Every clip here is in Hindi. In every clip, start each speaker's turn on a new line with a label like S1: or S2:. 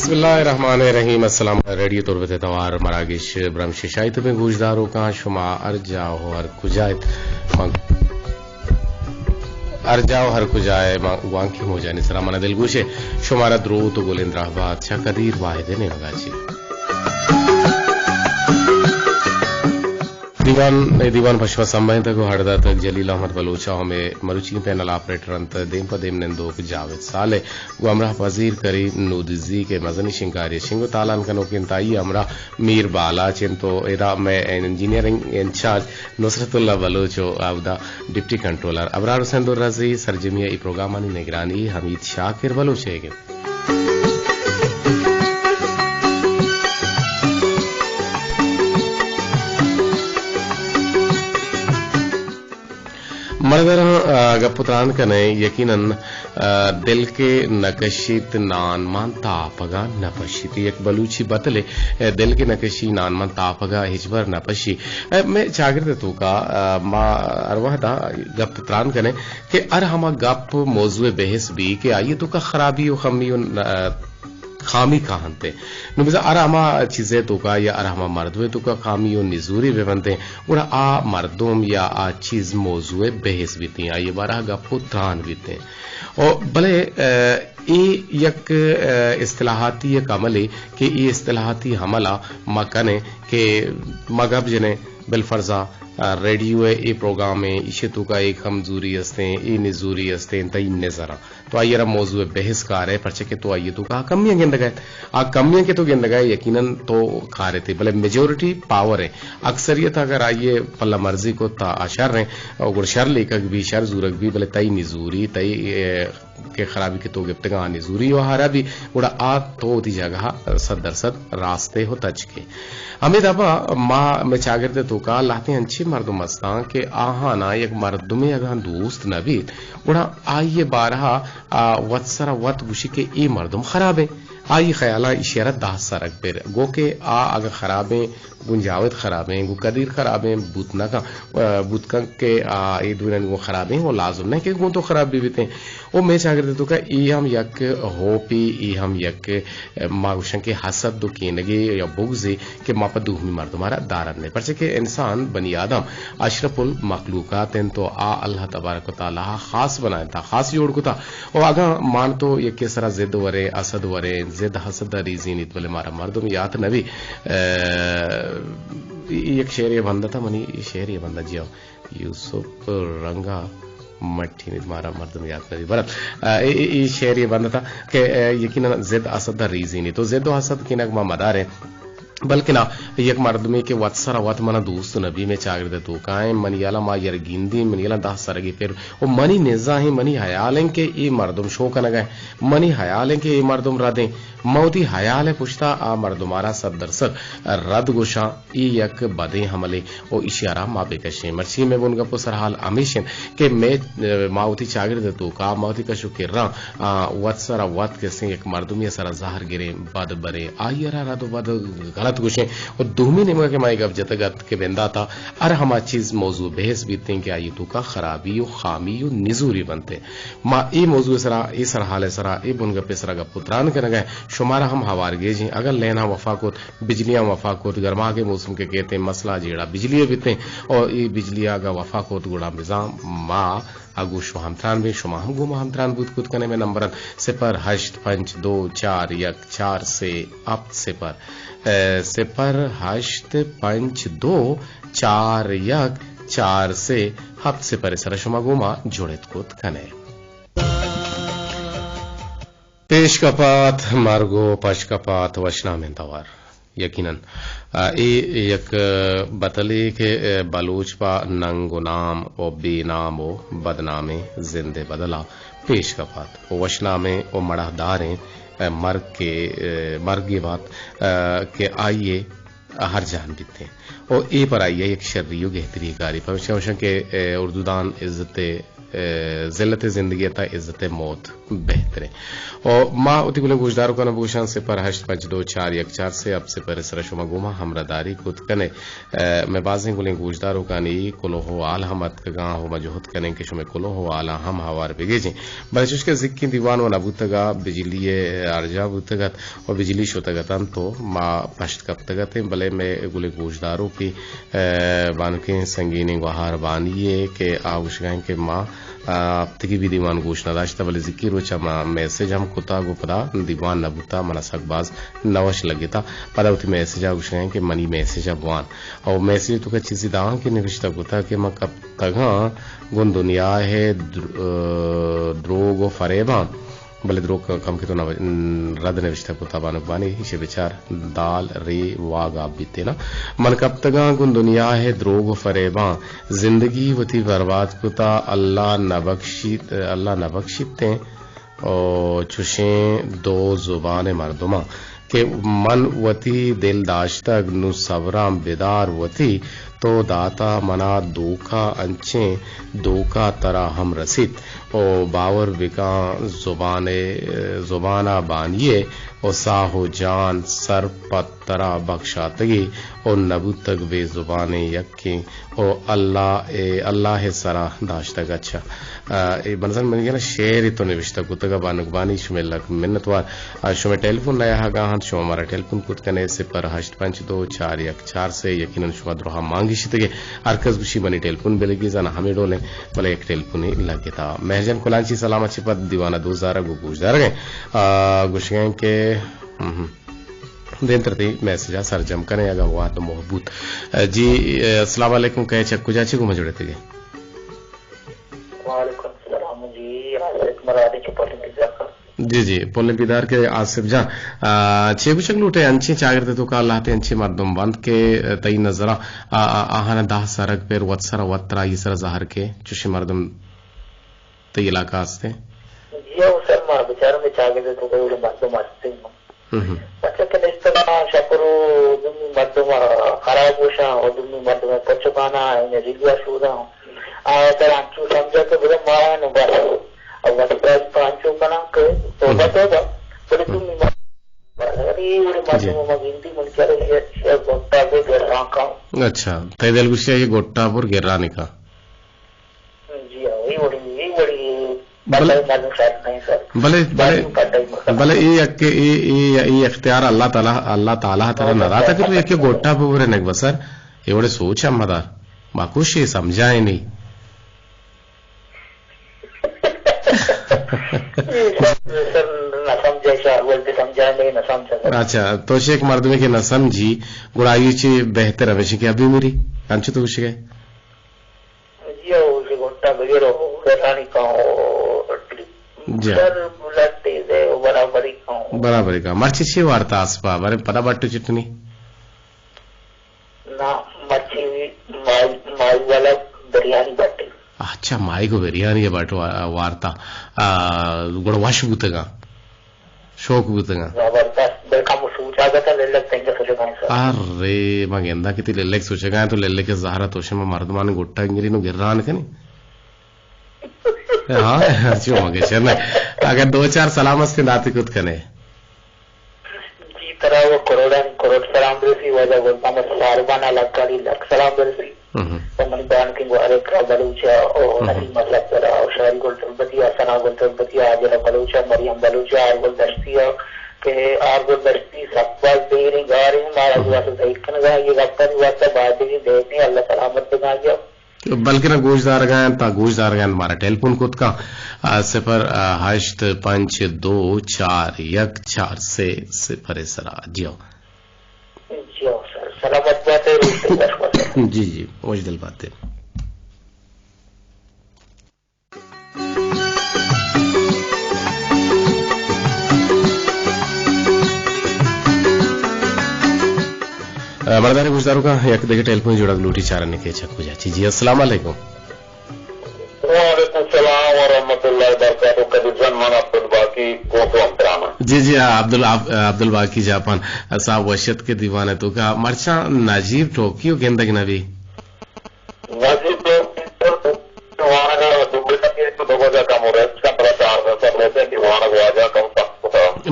S1: बिस्मिल्लाहिर्रहमानिर्रहीम अस्सलाम रेडियो तुर्बत तवार मरागिश ब्रह्म शायत में गुजदारों का शुमा अर्जाओ हर कुजाए वांकी हो जाने सरा मना दिल गुशे शुमारा द्रो तो गोलेंद्राबाद कदीर वाहिद ने लगाची दीवान पशवा संबंध को हड़दा तक जलील अहमद बलूचा में मरुची पैनल ऑपरेटर अंत देम पदेम नंदो जावेद साले वो अमरा पजीर करी नूदजी के मजनी शिंगारी शिंगो तालान कनो किंताई अमरा मीर बाला चिंतो एरा में इंजीनियरिंग इंचार्ज नुसरतुल्लाह बलूचो आवदा डिप्टी कंट्रोलर अबरार हुसैन रजी सरजमिया ई प्रोग्रामानी निगरानी हमीद शाकिर बलूचेगे मर्दर गपुत्रान कने यकीनन दिल के नकशित नान मान तापगा नपशित एक बलूची बतले दिल के नकशी नान मान तापगा हिजबर नपशी मैं जागृत तो का मा अरवादा गपुत्रान कने के अर हम गप मौजूए बहस भी के आइए तो का खराबी और खमी खामी कहते नुबिजा अरामा चीजें तो का या अरामा मर्दवे तो का खामी और निजूरी वे बनते और आ मर्दों या आ चीज मौजूए बहस बीती आ ये बारह गप्पो त्रान बीते और भले यक इस्तिलाहाती एक अमले कि ये इस्तिलाहाती हमला मकने के मगब जने बिलफर्जा रेडियो ए प्रोग्राम में इशे तो का एक हमजूरी हस्ते ए निजूरी हस्ते तई नजरा तो आइए रा मौजूद बहस कार है परचे के तो आइए तो का कमियां गिंद गए आ कमियां के तो गिंद गए यकीनन तो खा रहे थे भले मेजोरिटी पावर है अक्सरियत अगर आइए पल्ला मर्जी को ता अशर रहे और शर लेकर भी शर जूरक भी भले तई निजूरी तई के खराबी के तो गिफ्तगा निजूरी और हारा भी उड़ा आ तो दी जगह सदर सद रास्ते हो तच के हमें दबा माँ में चागरते तो का लाते अच्छे मर्दुम मस्ता के आहा ना एक मर्दुमे अगर दोस्त नबीत उड़ा आइए बारह वत्सरा वत गुशी के ए मर्दुम खराब है आई ख्याला इशारत दाह सरक पेर गो के आ अगर खराब है गुंजावत खराब है गो कदीर खराब है बुतना का बुतका के ए दुनिया गो खराब है वो लाजुम नहीं कि गो तो खराब भी बीते ओ मैं चाहते तो का ई हम यक होपी ई हम यक माउशन के हसद दो केनगे या बुगजे के मापा दुहमी मर तुम्हारा दारन ने परचे के इंसान बनी आदम अशरफुल मखलूकात तो आ अल्लाह तबारक व तआला खास बनाया था खास जोड़ को था और अगर मान तो ये के सरा जिद वरे असद वरे जिद हसद रीजी नीत बोले मारा मर्दम यात नबी एक शेर ये बंदा था मनी शेर ये बंदा जियो यूसुफ रंगा मट्टी ने मारा मर्दम याद करी बरत ये शेर ये बंदा था कि यकीनन जिद असद रीजी नहीं तो जिद हसद की नगमा मदार है बल्कि ना एक मर्दमे के वत्सरा वत मना दोस्त नबी में चागरदे तो काए मनियाला मा यर गिंदी मनियाला दाह सरगी फिर ओ मनी नेजा है मनी हयालें के ए मर्दम शो का नगए मनी हयालें के ए मर्दम रदे मौती हयाल है पुश्ता आ मर्दमारा सदर सर रद गुशा ई यक बदे हमले ओ इशारा मा बेकशे मर्ची में बुन गपो सरहाल अमीशन के मैं माउती चागरदे तो का मौती का शुक्र वत्सरा वत के से एक मर्दम ये सरा ज़ाहर गिरे बद बरे आयरा रद बद गलत गुशे और दुहमी ने के माई गप जतगत के बेंदा था अर हमा चीज मौजू बहस बीते कि आयु तो का खराबी और खामी और निजूरी बनते माँ ए मौजू सरा ए सरहाल सरा ए बुन गपे सरा गप पुत्रान के नगए शुमारा हम हवार गेज हैं अगर लेना वफाकोत बिजलियां वफाकोत गर्मा के मौसम के कहते मसला जेड़ा बिजली बीते और ये बिजलियां का वफाकोत गुड़ा मिजाम माँ अगु शुहामत्रान भी शुमा हम गुमा हमत्रान बुत कुत करने में नंबर सिपर हश्त पंच 2 4 1 4 से अप सिपर हश्त पंच 2 4 1 4 से हप सिपर सर शुमा गुमा जोड़ित कुत कने पेश कपात मार्गो पश कपात वशना में तवार यकीनन एक बतले के बलूच पा नंगो नाम ओ बेनाम ओ बदनामे जिंदे बदला पेश कपात ओ वशना में ओ मड़ादारें मर्ग के बात के आइए हर जान बीते और ए पर आइए एक शर्रियो गहतरी कारी पर के उर्दूदान इज्जत जिल्लत जिंदगी ता इज्जत मौत बेहतर और माँ उती गुले गुजदारों का नबूशान से पर 85241 से अब से पर सरशुमा गुमा हमरादारी कुत कने मैं बाजें गुले गुजदारों का नी कुलो हो आल हमत का हो मजहूद कने के शुमे कुलो हो आला हम हवार बेगेजे बलचुश के जिक्की दीवान व नबूतगा बिजली अर्जा बुतगत और बिजली शोतगतन तो माँ पश्त कप्तगत भले में गुले गुजदारों की बानके संगीनी गुहार बानिए के आउशगाएं के माँ तगी भी दीवान गोश नदाश्ता बले जिक्र रोचा मैसेज हम कुता गुपदा दीवान नबूता मनसकबाज नवश लगेता पदा उठी मैसेज आउशगाएं के मनी मैसेज अबवान और मैसेज तो का चीज़ दां के निविष्टा गुता के मैं कब तगा गुन दुनिया है द्रोग फरेबा भले द्रोग कम के तो रद निविष्टा कुता बानी इसे विचार दाल रे वाग आप बीते ना मन कब तगा गुन दुनिया है द्रोग फरेबा जिंदगी वती बर्बाद कुता अल्लाह न बख्शिते और चुशे दो जुबान मर्दुमा के मन वती दिल दाश्ता नु सवराम बेदार वती तो दाता मना दोखा अंचे दोका तरा हम रसित ओ बावर बिका जुबाना बानिए और साहो जान सर पत्तरा बख्शातगी और नबू तक बे जुबाने यक्की और अल्लाह सरा दाश्तग अच्छा बनसन मन गया शेर तो निविष्टा कुतगा बानुगबानी शुमे लक मिन्नतवार शुमे टेलीफोन नया हा गाहन शुमे हमारा टेलीफोन कुत कने से पर 85241 से यकीनन शुमा द्रोहा मांगी शितगे अरकस गुशी बनी टेलीफोन बेलगी जना हमें डोले भले एक टेलीफोन ही लगे था महजन कुलांची सलामत छिपत दीवाना 2000 गुजदार गए गुशगें के देंत्रती मैसेज सरजम कने अगा हुआ तो मोहबूत जी अस्सलाम वालेकुम कहे चक्कू चाची को मजड़े थे
S2: वालेकुम सलाम जी आसिफ मरादी के
S1: जी जी पोलिपिदार के आसिफ जा छे कुछ लूटे अंची चागरते तो का लाते अंची मर्दम बंद के तई नजरा आहाना दाह सरक पेर वत्सरा वत्रा ये सर जहर के चुशी मर्दम तई इलाका आस्ते
S2: जी सर मां बेचारा में चागरते तो कोई मर्दम आस्ते अच्छा के इस्तना शकरू दुमी मर्दम खराब होशा और दुमी मर्दम पचकाना इने रिगवा शुदा आ तर अंचू समझा तो बड़ा मारा न बस अब वत्रा पांचो कना के तो बता बड़े दुमी अरे ये मर्दम मगिंदी मन करे ये गोट्टा के गेरा का
S1: अच्छा तैदल गुस्सा ये गोट्टापुर गेरानी का
S2: जी वही बड़ी भले
S1: ये इख्तियार अल्लाह ताला तेरा नराता कि तू एक गोट्टा पूरे नक बसर एवढे सोच अम्मदार माकुश ये समझाए नहीं अच्छा तो शेख मर्द में के न समझी गुड़ाई चे बेहतर हमेशा की अभी मेरी कंचु तो कुछ गए
S2: गोट्टा वगैरह रानी का
S1: बराबरी का मर्ची छे वार्ता आसपा बारे पता बट्टू चिटनी
S2: ना मर्ची माई वाला बिरयानी बट्टी
S1: अच्छा माई को बिरयानी बट वार्ता गुणवाश बुतगा शौक बुतगा अरे मग यंदा किती लेल्लेक सोचेगा तो लेल्ले के जहरा तोशे में मर्दमान गोट्टा इंगिरी नो गिर्रान के नहीं हाँ अच्छी होंगे चलना अगर 2-4 सलामत के नाते कुछ कने
S2: जी तरह वो करोड़ सलाम बेसी वजह बोलता मैं सारबाना लक्कड़ी लक सलाम बेसी तो मन बान के अरे का बलूचा और नदी मतलब जरा और शहरी गोल तलबतिया सना गोल तलबतिया जरा बलूचा मरियम बलूचा आर गोल दस्तिया के आर गोल दस्ती सब बात देरी गारी हमारा हुआ तो देखने का ये वक्त हुआ तो बात ही देखनी अल्लाह सलामत बना गया
S1: बल्कि ना गोशदार गए हमारा टेलीफोन खुद का 08241 से 0 सरा जियो
S2: सर सलामत बात है
S1: जी जी ओजदल बात है मर्दानी गुजदारों का एक देखे टेलीफोन जोड़ा लूटी चारा के चक्कू जाची जी अस्सलाम वालेकुम
S3: वालेकुम सलाम व रहमतुल्लाहि व बरकातहू कदीजन मन अब्दुल बाकी कोको अमराना
S1: जी जी अब्दुल बाकी जापान साहब वशत के दीवाने तो का मरचा नाजीब टोकियो गेंदग नबी
S3: नाजीब तो वहां दुबई का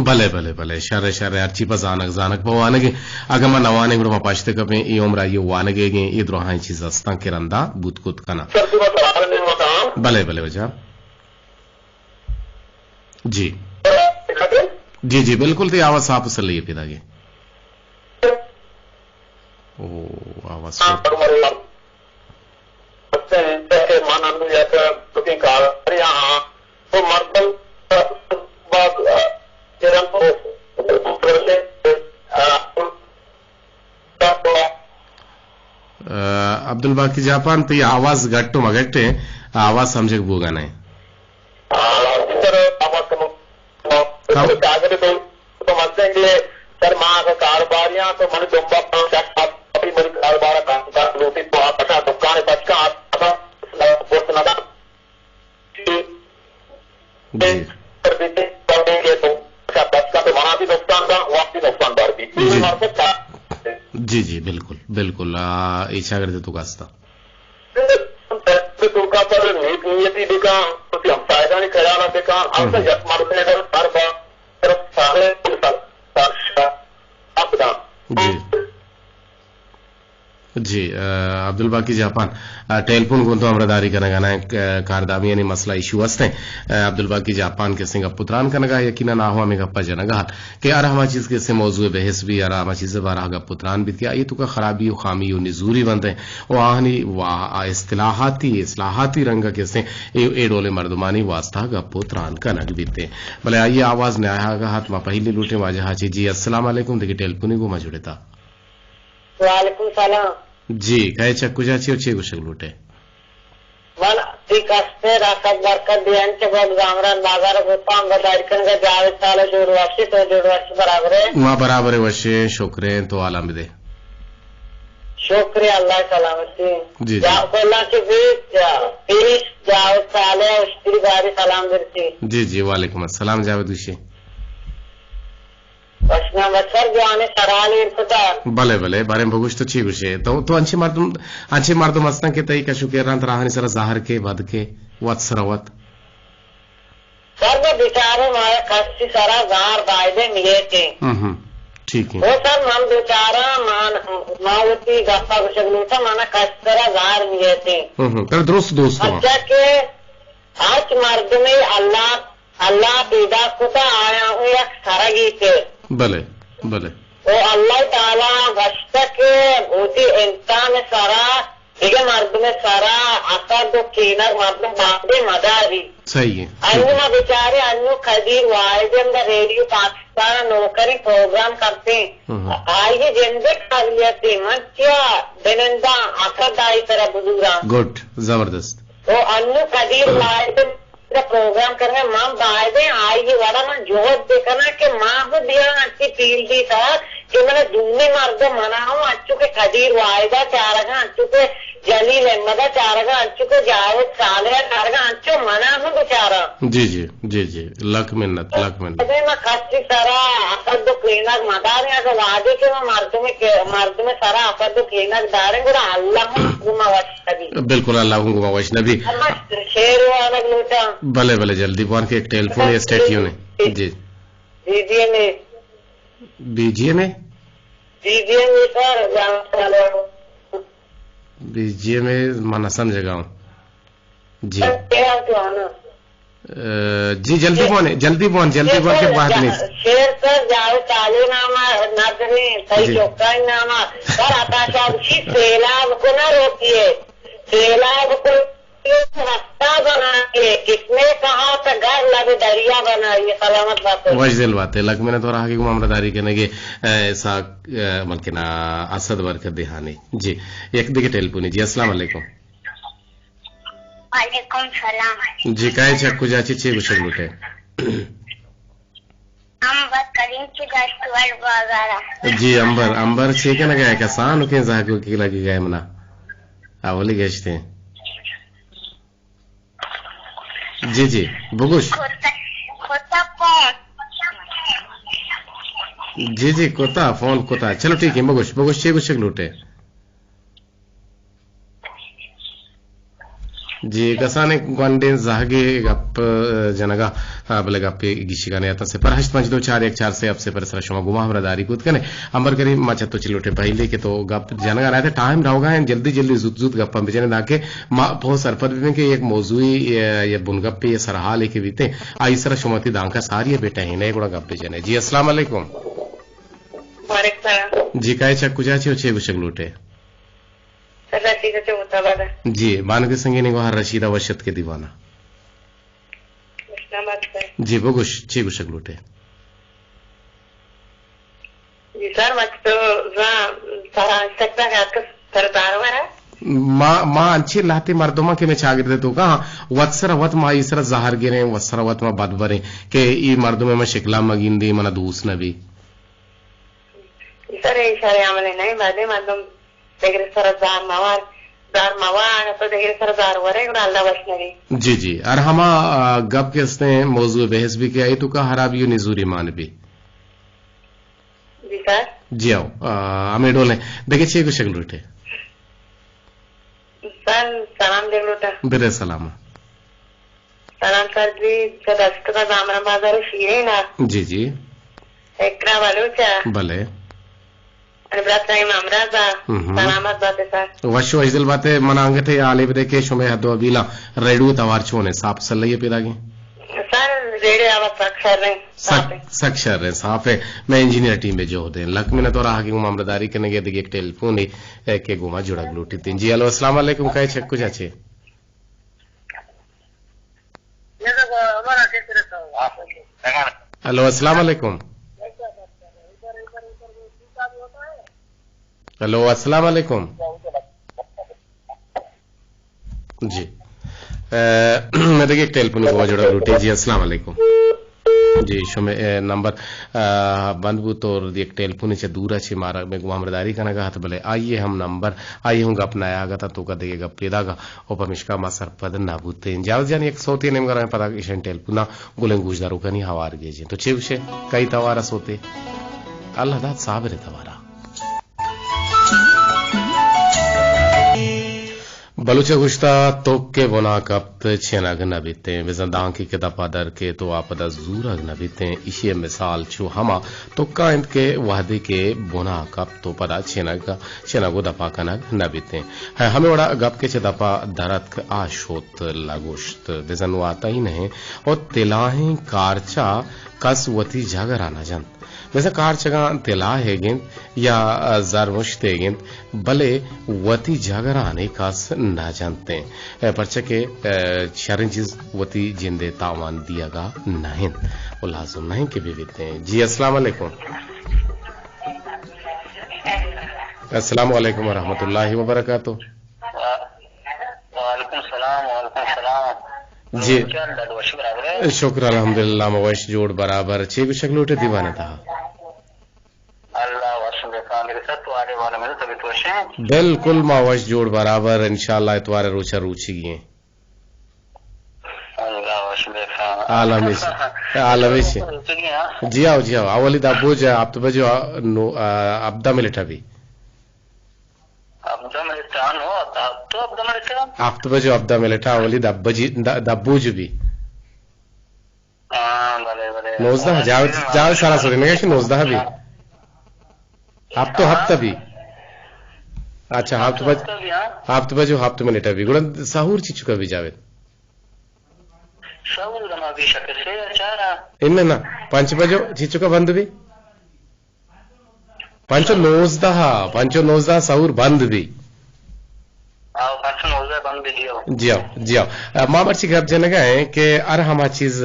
S1: भले भले भले शर शर अर्ची पर जानक पर वानगे अगर मैं नवाने गुड़ पाश्ते कपे ये उम्र ये वानगे ये द्रोहाई चीज अस्ता किरंदा बुतकुत कना भले भले वजह जी जी जी बिल्कुल तो आवाज साफ से लिए पितागे ओ आवाज अब्दुल बाकी जापान तो ये आवाज गट्टू मगट्टे आवाज समझे बोगा नहीं
S3: तो मस्तेंगे सर माँ का कारोबारियां तो मन दुम्बा अपनी बड़ी कारोबार का रोटी तो आप पता दुकान बचका तो वहां भी नुकसान था वहां भी नुकसान बार भी
S1: जी जी बिल्कुल बिल्कुल इच्छा करते तो कास्ता
S3: तुमका पर नियति देखा तो हम फायदा नहीं कराना देखा हम तो जब मारते हैं हर बार
S1: जी अब्दुल बाकी जापान टेलीफोन को तो अमरदारी करना कारदामी यानी मसला इशू वस्ते अब्दुल बाकी जापान के सिंह पुत्रान कनगा यकीनन आहुआ में गप्पा जनगा कि यार हमा चीज के से मौजू बहस भी यार हमा चीज बारह गा पुत्रान भी ये तो का खराबी और खामी और निजूरी बनते वो आहनी इस्लाहाती रंग के से ए डोले मर्दमानी वास्ता गा पुत्रान कनक बीते भले आइए आवाज ने आया गा हाथ मा पहले लूटे वाजा हाची जी अस्सलाम वालेकुम देखिए टेलीफोन को मा जुड़ता
S2: वालेकुम सलाम
S1: जी कहे चक्कू जाची और चे गुशक लूटे
S2: मन ठीक अस्ते रासत बरकत दियन चे बहुत गामरान बाजार गुप्ताम बदारिकन का जावेद साले जोड़वासी तो जोड़वासी बराबर है
S1: वहाँ बराबर है वशे शुक्रे तो आलम दे
S2: शुक्रिया अल्लाह सलामती
S1: जी
S2: कोल्ला के बीच पीरिश जावेद साले उस्त्री बारी सलाम देती
S1: जी जी वालेकुम अस्सलाम जावेद उशी
S2: वशना बच्चर जो आने सराली इर्तदा
S1: भले भले बारे में भगुश तो ठीक उसे तो अंचे मर्दम असना के तई का शुक्र रंत राहनी सर जाहिर के बद के वत सरवत
S2: सर वो बेचारे मारे खस्सी सरा जार बायदे मिले थे
S1: ठीक है
S2: वो सर मन बेचारा मावती गप्पा गुशगलू था माना खस्सरा जार मिले थे
S1: तर दोस्त
S2: अच्छा के आज मर्द में अल्लाह पैदा कुता आया हूँ एक सरगी के
S1: भले भले
S2: वो अल्लाह ताला गश्त के भूति इंसान सारा ठीक है मर्द में सारा असर तो कीनर मर्द बापे मदारी
S1: सही है
S2: अन्य बेचारे अन्य खदीर वायदे में रेडियो पाकिस्तान नौकरी प्रोग्राम करते आइए जिंदगी काबिलियत मच्छा बिनंदा असरदारी तरह बुजुर्ग
S1: गुड जबरदस्त
S2: वो अन्य खदीर वायदे प्रोग्राम करने मां बायदे आएगी वाला मैं जोत देखना कि मां को दिया अच्छी फील दी था कि मैंने दुम्मी मर्द मना हूँ अच्छू के खदीर वायदा चारगा अच्छू के जलील अहमदा चारगा अच्छू के जावेद सालेह चारगा अच्छू मना हूँ बेचारा
S1: जी जी जी जी लक मिन्नत
S2: मैं खस्सी सारा असद क्लीनर मदार तो वादे के मैं मर्द में सारा असद क्लीनर दारे गुड़ा अल्लाह गुमा वशनबी
S1: बिल्कुल अल्लाह गुमा वशनबी
S2: शेर वाला लूटा
S1: भले भले जल्दी फोन के एक टेलीफोन स्टेटियो ने जी बीजीए में बीजीए में माना समझेगा जी जी जल्दी फोन के बाद नहीं
S2: शेर सर जाओ चालू नामा नजरी सही चौका नामा सर आता सैलाब को ना रोकिए सैलाब को रास्ता बनाइए किसने कहा था घर लगे दरिया बनाइए सलामत बात
S1: वजदिल बात है लग मैंने तो रहा कि अमरदारी करने के ऐसा मलकिना असद बरकत दिहानी जी एक दिखे टेलीफोन जी अस्सलाम वालेकुम
S4: वालेकुम सलाम
S1: जी काय चक्कू जाची चे गुशल लुटे
S4: अंबर करीम की गश्तवर बाजारा
S1: जी अंबर छे के ना गया का सान के जाको की लगी गए मना आवली गश्ते जी जी बुगुश जी जी कोता फोन कोता चलो ठीक है बुगुश छे गुशक लूटे जी कसाने ग्वांडे जागे गप जनगा बले गप गिशिगाने आता से पर 85241 से अब से पर शमा गुमा हमरा दारी कूद कने अंबर करी मचा तो चिलोटे पहले के तो गप जनगा रहते टाइम रहोगा जल्दी जल्दी जुत जुत गप्पा बेचने दाके बहुत सरपद में के एक मौजूई ये बुनगप्पे ये सरहा लेके बीते आई सर शुमती दांका सारी बेटा ही नहीं गुड़ा गप बेचने जी अस्सलाम वालेकुम जी काय चक्कू जाचे हो छे गुशक लूटे जी बान के संगे ने वहां रशीदा वशत के दीवाना जी बगुश छे गुशक लूटे
S5: जी सर मत तो सारा सकता है आपका सरदार वाला
S1: माँ अच्छी लाते मर्दोमा के में छागिर तो कहा वत्सर वत मा इसरा जहर गिरे वत्सर वत मा बदबरे के ई मर्दों में शिकला मगिंदी मना दूस नबी
S5: सर इशारे आमले नहीं बादे मर्दम देगर सरदार मवार तो देगर सरदार वरे गुना अल्लाह वशनरी
S1: जी जी और हमा गप के इसने मौजूद बहस भी किया तो का हराबियो निजूरी मान भी
S5: जी सर जी
S1: आओ हमें डोले देखिए छे को शक्ल उठे
S5: सर सलाम दे लोटा
S1: बिरे सलाम
S5: सलाम सर जी जदस्त का दामरा बाजार शीरे ना
S1: जी जी
S5: एकरा वालो चा
S1: भले
S5: सलामत बातें सर
S1: वशो अजल बातें मनांगे थे आले बदे के शुमे हदो अबीला रेडू तवार छोने साफ सल्लय पेदा के
S5: सर रेडे आवाज
S1: सक्षर रहे साफ है मैं इंजीनियर टीम में जो होते हैं लक में तो रहा कि मामलदारी करने के दिखे एक टेलीफोन ही के गुमा जुड़ा लूटी तीन जी हेलो अस्सलाम वालेकुम कहे छे कुछ अच्छे हेलो अस्सलाम वालेकुम हेलो अस्सलाम वालेकुम जी मैं देखिए एक टेलीफोन को जुड़ा लूटी जी अस्सलाम वालेकुम जी शुमे नंबर बंदबूत और एक टेलीफोन से दूर अच्छे मारा में गुमामदारी का नगा हाथ भले आइए हम नंबर आइए हूँ अपना आगा था तो का देगा पेदागा और पमिश्का मा सरपद नाबूते जावज जानी 100 नेमगा में पता किशन टेलीफोन गुलें गुजदारों का नहीं हवार गे जी तो छे विषय कई तवारा सोते अल्लाह दाद साबिर तवारा बलूचे गुश्ता तोक के बोना कप्त छेनाग नबीते विजंदां की किताबा दर के तो आपदा जूरग नबीते इसी मिसाल छो हमा तो कांत के वादे के बोना कप तो पदा छेनागो दपा कनग नबीते है हमें बड़ा गप के दपा दरत आशोत लागोश्त विजन आता ही नहीं और तिलाहें कारचा कसवती जागर आना जन वैसे कार चगा तिला है गेंद या जारमुश्त है गेंद भले वती जागर आने का ना जानते हैं परचे के शरण चीज वती जिंदे तावान दियागा नहीं वो लाजुम नहीं के भी बीते हैं जी अस्सलाम वालेकुम अस्सलाम वालेकुम व रहमतुल्लाहि व बरकातहू जी शुक्र अल्हम्दुलिल्लाह मवश जोड़ बराबर छे भी शक्ल उठे दीवाना था बिल्कुल मावश जोड़ बराबर इंशाल्लाह इतवार रोचा रूची गए आलमेश जी आओ आवली दाबूज आप तो बजो अब्दा मिलिटा भी आप तो बजो अब्दा मिलिटा आवली दाबूज भी नोजदा जाओ सारा सोरे नगे नोजदा भी आप तो हफ्ता भी अच्छा आप तो बजो हफ्ते मिनट अभी गुण साहूर चीचुका भी जावे इनमें ना पंच बजो चीचुका बंद भी पंचो नोजदा साहूर बंद भी जी आओ माँ बच्ची घर जनगा है कि अर हमा चीजें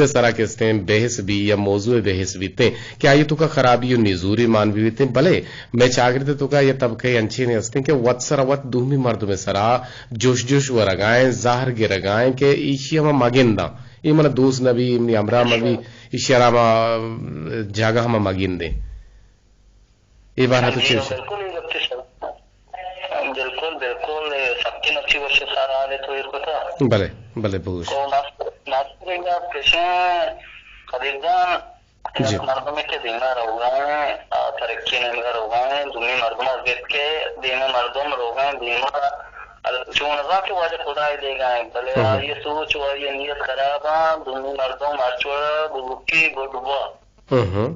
S1: सारा किस्ते बहस भी या मौजू बहस भी थे क्या ये तुका खराबी निजूरी मान भी थे भले मैं चागरते तुका ये तब कई अंचे ने हंसते कि वत सरा वत दूमी मर्द में सरा जोश व रगाएं जाहर गे रगाएं के ईशिया में मगिंदा ये मन दूस नबी इमनी अमरा मबी ईशिया जागा हम मगिंदे ये बात तो
S3: बिल्कुल सबकी नक्की वर्ष सारा आले तो इरको
S1: भले बहुत
S3: तो नास्तिक प्रश्न खरीदान मर्दों में के देना रहोगा तरक्की नहीं रहोगा दुनिया मर्दों के देना मर्दों रहोगा देना चूनगा के वाले खुदा देगा भले ये सोच और ये नियत खराब है दोनों मर्दों माचोड़ा बुकी गुडवा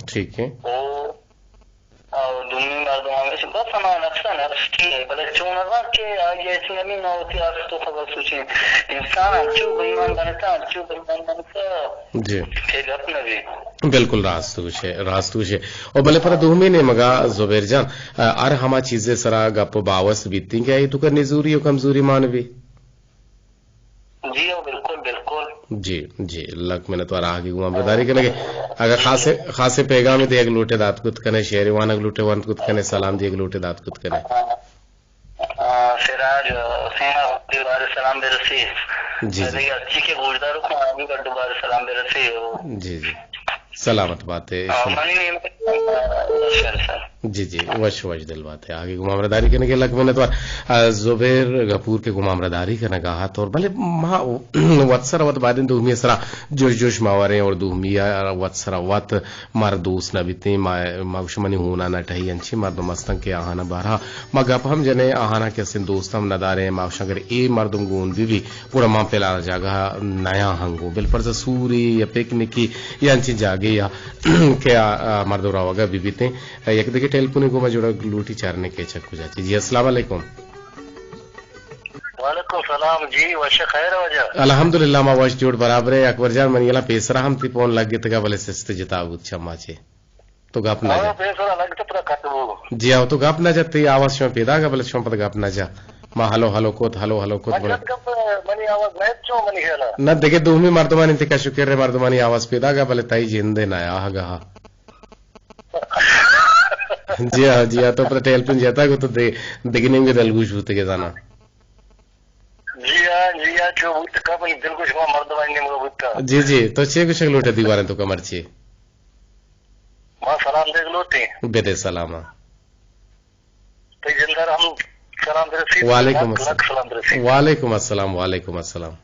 S1: ठीक है
S3: और दोनों मर्दों में से बहुत समान अक्सर नफ्सी है भले चूनगा के ये इसमें ना होती आज तो खबर सोचे इंसान अच्छू बेईमान बनता
S1: जी
S3: फिर अपने भी
S1: बिल्कुल रास्तू है और भले पर दुहमी ने मगा जुबैर जान अर हमा चीजें सरा गप बावस बीतती क्या ये तो कर निजूरी और कमजोरी मानवी
S3: जी बिल्कुल बिल्कुल
S1: जी लक मैंने तो आगे गुमामदारी करने अगर खासे पैगाम में एक लोटे दात कुत कने शेरवान अग लोटे वन कुत कने सलाम दी एक लोटे दात कुत कने
S3: सिराज सेना बारे सलाम बेरसी
S1: जी
S3: अच्छी के गुजदारों को आगे का दोबारा सलाम बेरसी
S1: जी सलामत बात है जी वश दिल बात है आगे गुमामदारी करने के लग मैंने तो जुबैर गफूर के गुमामदारी करने का हाथ और भले वत्सर वत बादिन दुहमी सरा जोश मावरे और दुहमिया वत्सर वत मार दोस्त न बितने माउशमनी होना न टही अंची मर्द मस्तंग के आहाना बारहा मा गप हम जने आहाना के सिन दोस्त हम नदारे माउशंगर ए मर्दम गुन भी पूरा मा पेला जगह नया हंगो बिल पर सूरी या पिकनिकी या अंची जागे या क्या मर्द रावगा बीबीते एक देखिए टेलीफोन को मैं जुड़ा लूटी चारने के चक्कू जाती जी अस्सलाम वालेकुम
S3: वालेकुम सलाम जी वश खैर वजह
S1: अल्हम्दुलिल्लाह मा वश जोड़ बराबर है अकबर जान मन यला पेसरा हम ती फोन लग गए भले सस्ते जिताब छम्मा छे तो गप ना जा
S3: पेसरा लग तो पूरा खत्म
S1: जी आओ तो गप ना जाते आवाज शो पैदा का भले शो पद गप ना जा मा हलो कोत बोले
S3: मनी आवाज नहीं चो मनी हेला
S1: न देखे दुहमी मर्दमानी ते का शुक्र रे मर्दमानी आवाज पैदा का भले ताई जिंदे ना आगा जी हाँ तो पर टेलीफोन जाता को तो देखने में दलगुश होते के जाना
S3: जी हाँ जो बुत का बनी दिलगुश को मर्दवानी ने मगर बुता
S1: जी तो छे कुछ लोटे दीवारें तो कमर छे
S3: मां सलाम देख लोटे
S1: बेदे सलामा
S3: तो जिंदर हम सलाम दे रसी
S1: वालेकुम अस्सलाम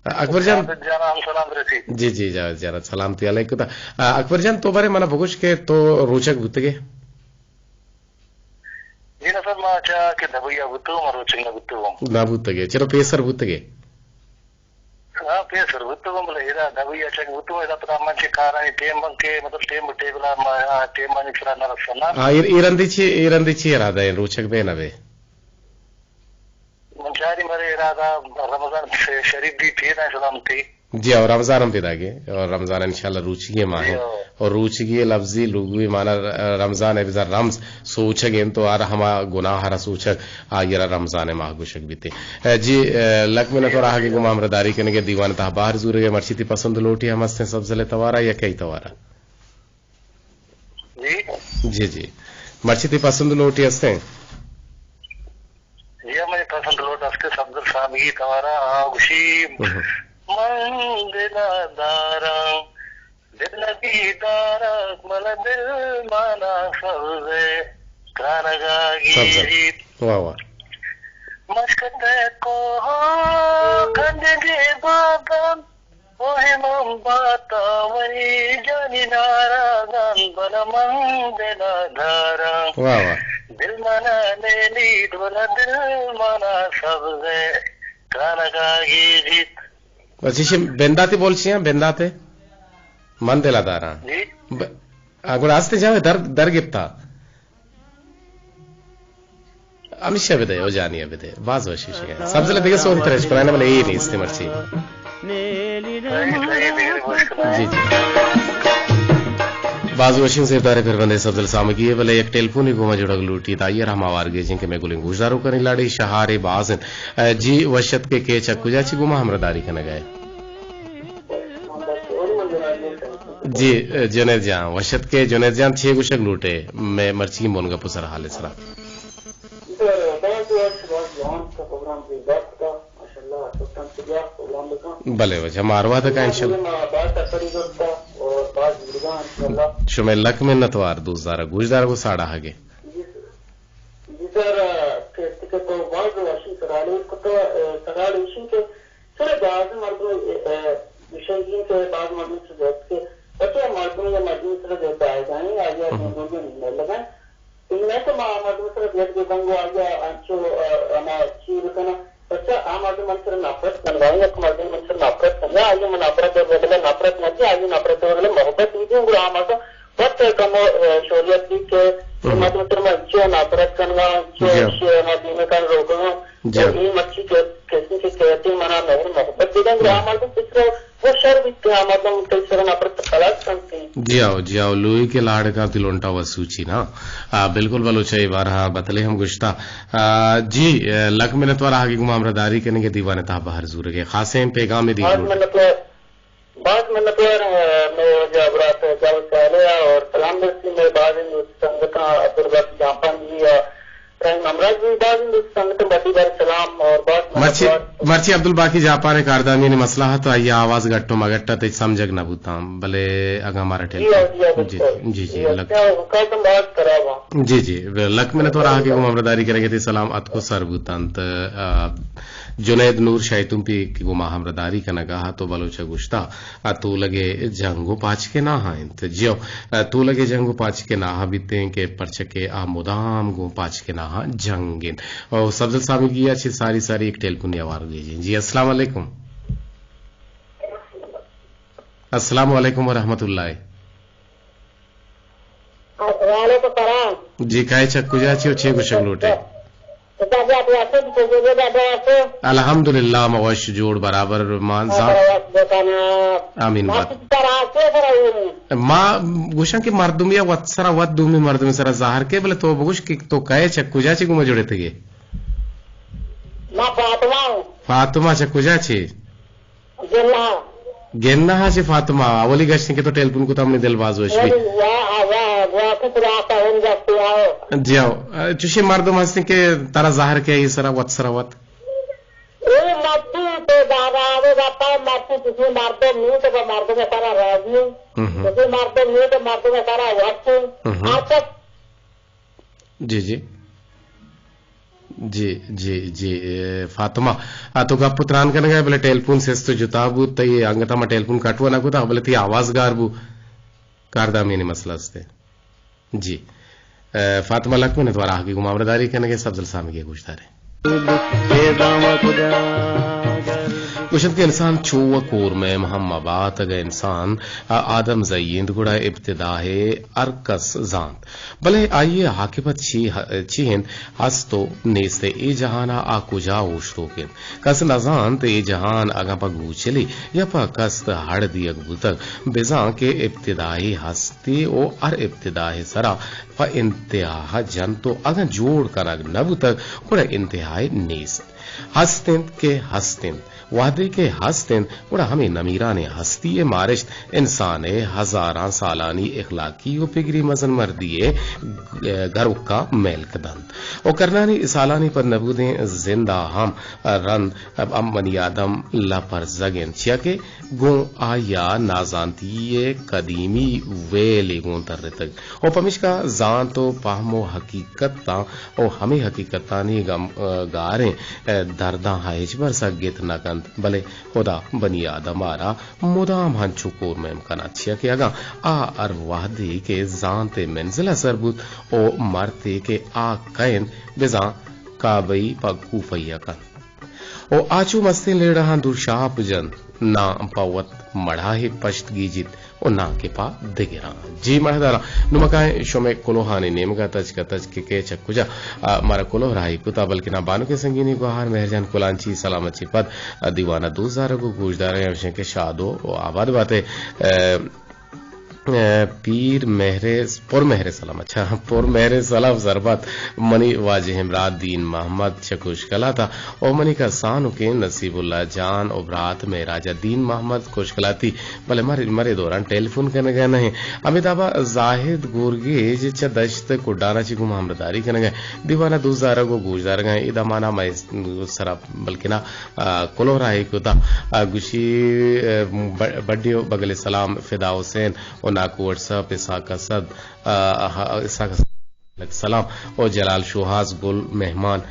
S1: अकबर जान
S3: हम सलाम दे रसी
S1: जी जरा सलाम ती अलैकुम अकबर जान तो बारे मना भगुश के तो रोचक बुतगे
S3: जी ना सर मां चा के दबैया बुतो मारो चिंगा बुतो
S1: ना बुतगे चलो पेसर बुतगे
S3: हां पेसर बुतो बोले हेरा दबैया चक बुतो एदा पता मन के कारा टेम के मतलब टेम टेबला टेम मन किरा ना रसना
S1: हां इरंदी छी रादा रोचक बे नवे
S3: मंचारी मरे इरादा रमजान से शरीफ भी थे ना सलाम थी
S1: जी और रमजान हम पिदागे और रमजान इंशाल्लाह रुचि माह है और रुचि लफ्जी लुगवी माना रमजान है बिजार रम्स सोचक तो आर हमा गुनाह हरा सोचक आयरा रमजान माह गुशक बीते जी लक में तो रहा कि गुमामदारी करने के दीवान ता बाहर जुरे के मर्ची थी पसंद लोटी हम हंसते सबसे तवारा या कई तवारा जी मर्ची थी पसंद लोटी हंसते
S3: ये मुझे पसंद लोट हंसते शब्द सामगी तवारा खुशी मंदिला दारा दिल दीदारा मल दिल माना सबसे कानगागी
S1: वाह
S3: मस्कते को कंदे बागन ओहे मम बाता वरी जानी नारा गन बल मंदिला दारा
S1: वाह
S3: दिल माना लेली ढोल दिल माना सबसे कानगागी जीत
S1: अच्छी बेंदाते बोलছি बेंदाते मन दिला दारा अगर आस्ते जावे दर गिफ्ता अमिशा बेदे हो जानी है बेदे बाज वशिश है सबसे देखे सोनी तरह कराने वाले ये नहीं इस्ते मर्ची जी बाज वशिंग से दारे फिर बंदे सबसे सामगी है भले एक टेलीफोन ही गोमा जुड़ा लूटी ताइयर हम आवार गे जिनके मैं गुलिंग गुजारो करने लाड़ी शहारे बाजन जी वशत के चक्कू जाची गुमा हमरदारी करने गए जी जुनेद जान वशत के जुनेद जान छे गुशक लूटे मैं मर्ची मोन का पुसर हाल सरा भले वजह मारवा था का इंशाल्लाह शुमे लक में नतवार दूसरा गुजदार को साड़ा आगे
S2: मैं तो मर्दों से गेट के गंगो आ गया अंचो अना चीर कना क्यों ग्राम तो बहुत कम शोरियत के मतलब तो मैं जो नाफरत करना जो नदी में कर रोकना ये मच्छी कैसे से कहते मना नहीं मोहब्बत देगा ग्राम तो पिछले वो शर भी मतलब कैसे ना पर खलास करती
S1: जी आओ लुई के लाड़ का तिलोंटा वसूची ना बिल्कुल बलोचाई बार हाँ बतले हम गुश्ता जी लक मिनट वाला आगे गुमामरदारी करने के दीवाने ता बाहर जूर के खासे पैगाम में दी
S2: बाद मतलब मैं जब रात जब पहले और सलाम दस्ती में बाद संगठन दुर्गा जापान जी अमराज भी बाद संगठन बड़ी बार सलाम और बाद
S1: मर्ची अब्दुल बाकी जापान कारदामी ने मसला है तो आइए आवाज गट्टो मगट्टा ते समझक ना बुता भले अगा हमारा टेल जी जी जी लक में तो आगे गुमामरदारी करेंगे थे सलाम अत को सर बुतांत जुनैद नूर शायतुम पे गुमा हमरदारी का नगाह तो बलोच गुश्ता तू लगे जंगो पाच के ना हाइन तो जियो तू लगे जंगो पाच के ना बीते के परचके आ मुदाम गो पाच के ना जंगिन और सब्जल सामी की अच्छी सारी एक टेलीफोन आवार गई जी अस्सलाम वालेकुम अस्सलाम वालेकुम व रहमतुल्लाह जी काय चक्कू जाची छे गुशक लोटे अल्हम्दुलिल्लाह मवश जोड़ बराबर मान आमीन माँ गुशा की मर्दुमिया वत्सरा वत दूमी मर्दुमी सरा जाहर के बोले तो गुश की तो कहे चक्कू जाची गुमा जोड़े थे फातिमा चक्कू जाची गेन्ना हा से फातिमा अवली गश्त के तो टेलीफोन को तो हमने दिलबाज हो जाओ चुशी मर्दुम हंसने के तारा जाहिर के ये सरा वत सरावत जी जी जी जी जी फातिमा तो का पुत्रान करने गए बोले टेलीफोन से तो जुताबू तो ये अंगता में टेलीफोन काटवा ना कुता बोले थी आवाज गारबू कारदामी ने मसला से जी फातिमा लक में द्वारा आगे गुमामरदारी करने के सब जलसा में गुजदारे कुशत के इंसान चोव कोर में मोहम्मबाद अगर इंसान आदम जयींद गुड़ा इब्तिदा है अरकस जांत भले आइए हाकिमत चीन हस तो नेस्ते ए जहाना आकुजा ओशरोकिन कस नजान ए जहान अगा पगू चली या पा कस्त हड़ दी अगबूतक बिजा के इब्तिदाई हस्ती ओ अर इब्तिदाई सरा फ इंतहा जन तो अगर जोड़ कर नबू तक गुड़ा इंतहाई नेस हस्तिन के हस्तिन वादे के हस्तिन उड़ा हमें नमीरा ने हस्ती मारिश इंसान हजारा सालानी इखलाकी व फिक्री मजन मर्दिये गर्व का मेल कदन और करना ने सालानी पर नबूदे जिंदा हम रन अमन आदम लपर जगन छिया के गो आया नाजानती कदीमी वेले गो तर तक और पमिश का जान तो पाहमो हकीकत और हमें हकीकता ने गारे दर्दा हाइज पर सगेत नकन भले खुदा बनी आदम आरा मुदाम हंचु कोर में कना छिया के अगा आ अरवादी के जानते मंजिला सरबूत ओ मरते के आ कैन बिजा काबई पगू फैया कन ओ आचू मस्ती ले रहा दुशाप जन ना पावत मढ़ा ही पश्त गीजित और ना के पा दिगिरा जी मरदारा नुमकाए शोमे कोलोहानी नेमगा तज का तज के चक्कुजा मारा कोलो राही कुता बल्कि ना बानु के संगीनी गुहार मेहरजान कुलांची सलामत पद दीवाना 2000 को गुजदार है के शादो और आबाद बातें पीर मेहरे पुर मेहरे सलाम अच्छा पुर मेहरे सलाम जरबत मनी वाजिह इमराद दीन मोहम्मद शकुश कला था और मनी का सान के नसीबुल्ला जान और रात में राजा दीन मोहम्मद खुशकलाती भले मरे दौरान टेलीफोन करने गए नहीं अमिताभा जाहिद गुरगेज च दश्त कुडाना ची गुम हमरदारी करने गए दीवाना 2000 को गुजदार गए इदामाना मैं सरा बल्कि ना कोलोरा ही कुता गुशी बड्डियो बगले सलाम फिदा हुसैन नाकू व्हाट्सएप सलाम और जलाल शोहाज गुल मेहमान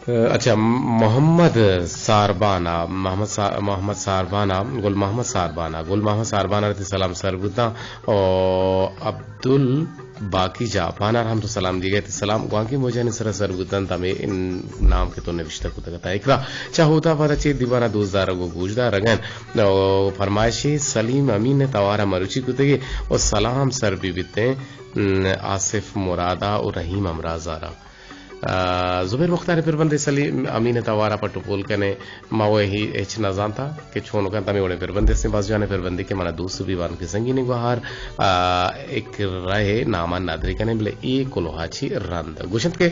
S1: अच्छा मोहम्मद सारबाना गुल मोहम्मद सारबाना रती सलाम सरबुता और अब्दुल बाकी जापान और हम तो सलाम दिए गए सलाम वाकी मोजानी सर सरगुतन तमे इन नाम के तो निविष्ट को तगता इकरा चाहोता परचे दीवाना दोस्तार को गुजदा रगन फरमाइशी सलीम अमीन ने तवारा मरुचि कुतगे और सलाम सर बीबिते आसिफ मुरादा और रहीम अमराजारा जुबैर मुख्तार पिरबंदे सलीम अमीन तवारा पटुपोल कने मावे ही एच नजान था कि छोनो का तमे ओने पिरबंदे से बाज जाने पिरबंदे के मना दोस्त भी वान के संगी ने गुहार एक रहे नामा नादरी कने बले ए कोलोहाची रंद गुशंत के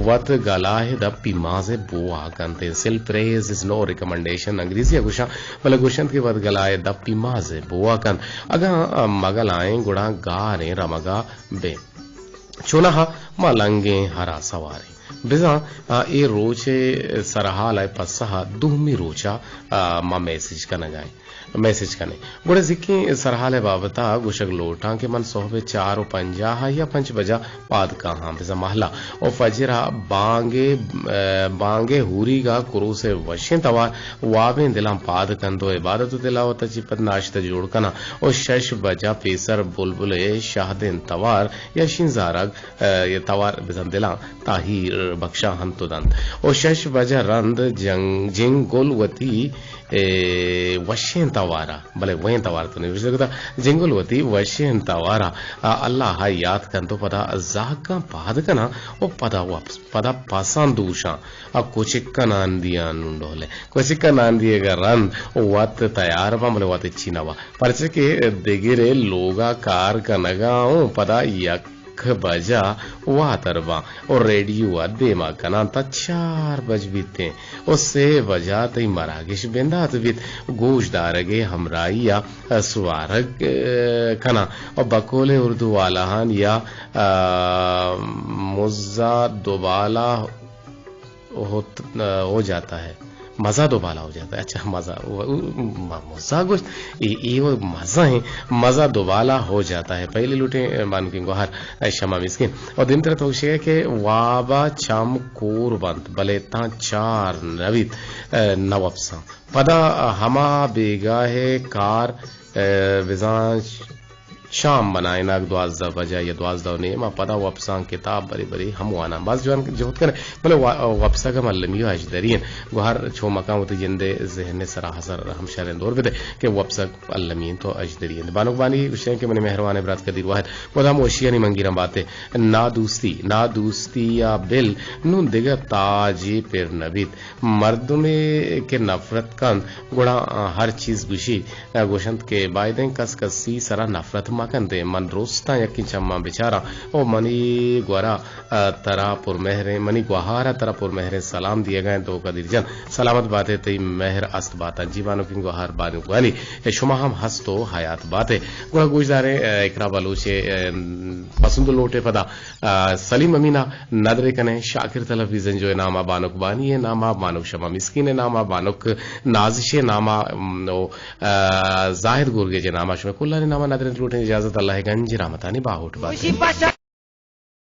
S1: वत गला है द पिमाजे बोआ कंते self praise is no recommendation अंग्रेजी गुशा बले गुशंत के वत गला है द पिमाजे बोआ कन अगा मगलाएं गुड़ा गारे रमगा बे चुनाहा मलंगे हरा सवारी बिजा ए रोचे सरहाल है पसहा दुहमी रोचा मा मैसेज का नगाए मैसेज कने गुड़े जिक्की सरहाले बाबता गुशक लोटा के मन सोहबे 4:50 या 5 बजा पाद का हां बिजा महला और फजरा बांगे हुरी गा कुरु से वशिन तवा वावे दिलाम पाद कंदो इबादत तिलावत चिपत नाश्ता जोड़ कना और 6 बजा पेसर बुलबुले शाहदिन तवार या शिंजारग ये तवार बिजा दिला ताहिर बख्शा हंतो दंत और 6 बजा रंद जिंग गोलवती वशिन तवारा भले वहीं तवार तो नहीं विषय कहता जिंगुलवती वशिन तवारा अल्लाह याद कन तो पदा जाका पाद कना ओ पदा वापस पदा पासांदूशा कोचिक्का नांदिया नुंडोले कोचिक्का नांदिएगा रन वत तैयार बा भले वत चिनावा परचे के देगिरे लोगा कार कनगाओ पदा यक बजा वातरवा और रेडियो देमा कना ता 4 बज बीते उससे बजा तई मरागिश बेंदात बीत गोशदारगे हमराइया सुवारग कना और बकोले उर्दू वालाहान या मुज्जा दोबाला हो जाता है मजा दोबाला हो जाता है अच्छा मजा गोश्त ये वो मजा है मजा दोबाला हो जाता है पहले लुटे मान के गोहर शमा मिस्किन और दिन तरह तो के वाबा चम कोर बंत भले ता 4 नवीत नवपसा पदा हमा बेगा है कार विजान शाम बनाए नाग 12 बजा या 12 ने मा पदा वपसा किताब बरी बरी हमवाना बस जवान जोत करे बोले वपसा का मल्लमियो अजदरियन गुहार छो मकाम तो जिंदे जहन सरा हसर हम शरण दौर बदे के वपसा अल्लमीन तो अजदरियन बानुबानी विषय के मने मेहरबान इबरात कदीर वाहिद खुदा मोशियानी मंगीरा बातें ना दोस्ती या बिल नु दिग ताजी पेर नबीत मर्दमे के नफरत कन गुड़ा हर चीज गुशी गोशंत के बायदे कसी सरा नफरत कंदे मन रोस्ता यकी चम्मा बेचारा ओ मनी ग्वारा तरा पुरमेहरे मनी गुहारा तरा पुरमेहरे सलाम दिए गए तो कदीर जन सलामत बातें तई मेहर अस्त बाता जीवानो की गुहार बानु गाली शुमा हम हस्तो हयात बातें गुड़ा गुजदारे इकरा बलूचे पसंद लोटे पदा सलीम अमीना नदरे कने शाकिर तलफीजन जो नामा बानुक बानी है नामा बानुक शमा मिस्किन नामा बानुक नाजिशे नामा जाहिद गुरगे जे नामा शमे कुल्ला ने नामा नदरे लोटे इजाजत अल्लाह गंज रहमतानी बाहुट बात